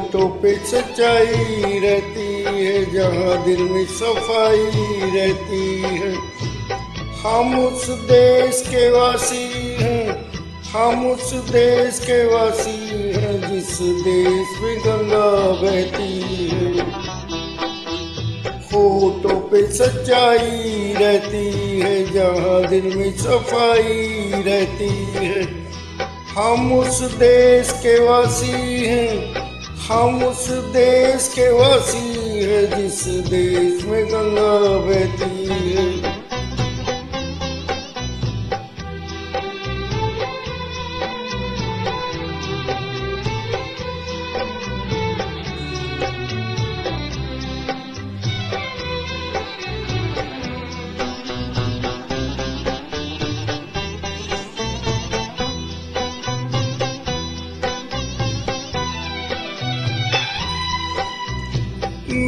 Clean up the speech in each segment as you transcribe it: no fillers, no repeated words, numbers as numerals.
होठों पे सच्चाई रहती है, जहाँ दिल में सफाई रहती है। हम उस देश के वासी हैं, हम उस देश के वासी हैं, जिस देश में गंगा बहती है। होठों पे सच्चाई रहती है, जहाँ दिल में सफाई रहती है। हम उस देश के वासी हैं, हम उस देश के वासी हैं, जिस देश में गंगा बहती है।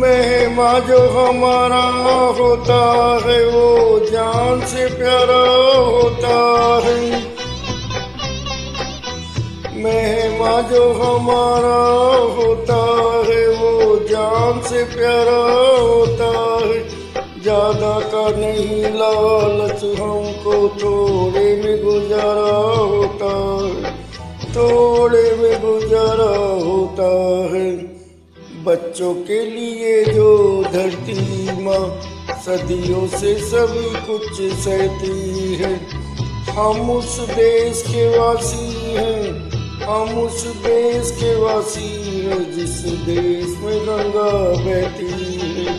मेहमा जो हमारा होता है, वो जान से प्यारा होता है। मेहमा जो हमारा होता है, वो जान से प्यारा होता है। ज्यादा का नहीं लालच हमको, थोड़े में गुजारा होता है, थोड़े में गुजारा होता है। बच्चों के लिए जो धरती माँ सदियों से सभी कुछ सहती है। हम उस देश के वासी हैं, हम उस देश के वासी हैं, जिस देश में गंगा बहती है।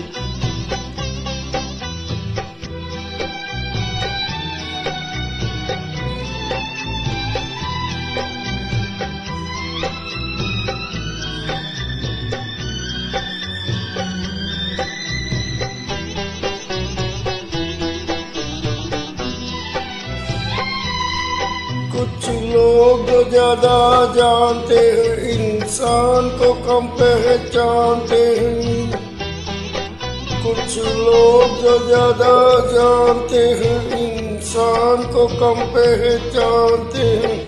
कुछ लोग जो ज्यादा जानते हैं, इंसान को कम पहचानते हैं। कुछ लोग जो ज्यादा जानते हैं, इंसान को कम पहचानते हैं।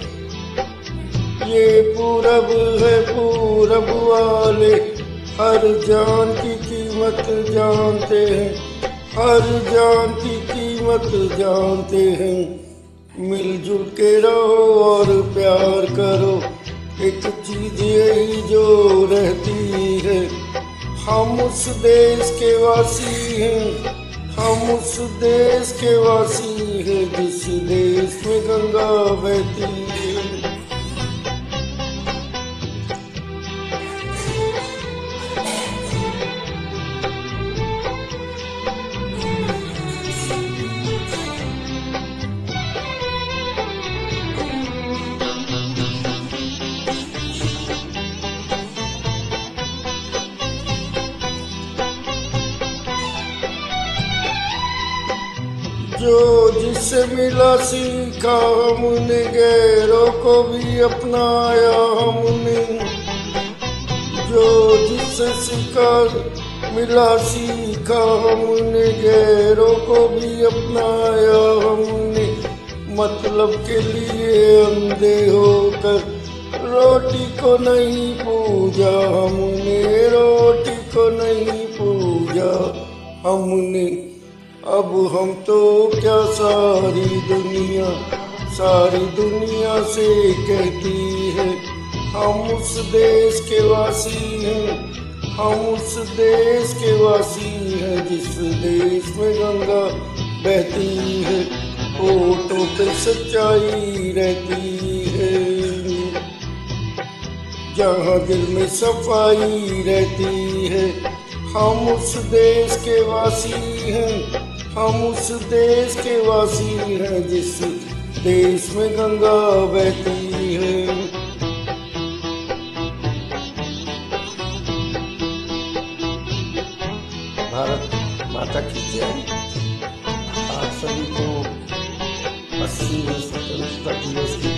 ये पूरब है, पूरब वाले हर जान की कीमत जानते हैं, हर जान की कीमत जानते हैं। मिलजुल के रहो और प्यार करो, एक चीज यही जो रहती है। हम उस देश के वासी हैं, हम उस देश के वासी हैं, जिस देश में गंगा बहती है। जो जिससे मिला सीखा हमने, गैरों को भी अपनाया हमने। जो जिससे सीखा मिला सीखा हमने, गैरों को भी अपनाया हमने। मतलब के लिए अंधे होकर रोटी को नहीं पूजा हमने, रोटी को नहीं पूजा हमने। अब हम तो क्या सारी दुनिया से कहती है। हम उस देश के वासी हैं, हम उस देश के वासी हैं, जिस देश में गंगा बहती है। होठों पे सच्चाई रहती है, जहाँ दिल में सफाई रहती है। हम उस देश के वासी हैं, हम उस देश के वासी हैं, जिस देश में गंगा बहती है। भारत माता की जय। आप सभी को 80वें स्वतंत्रता दिवस की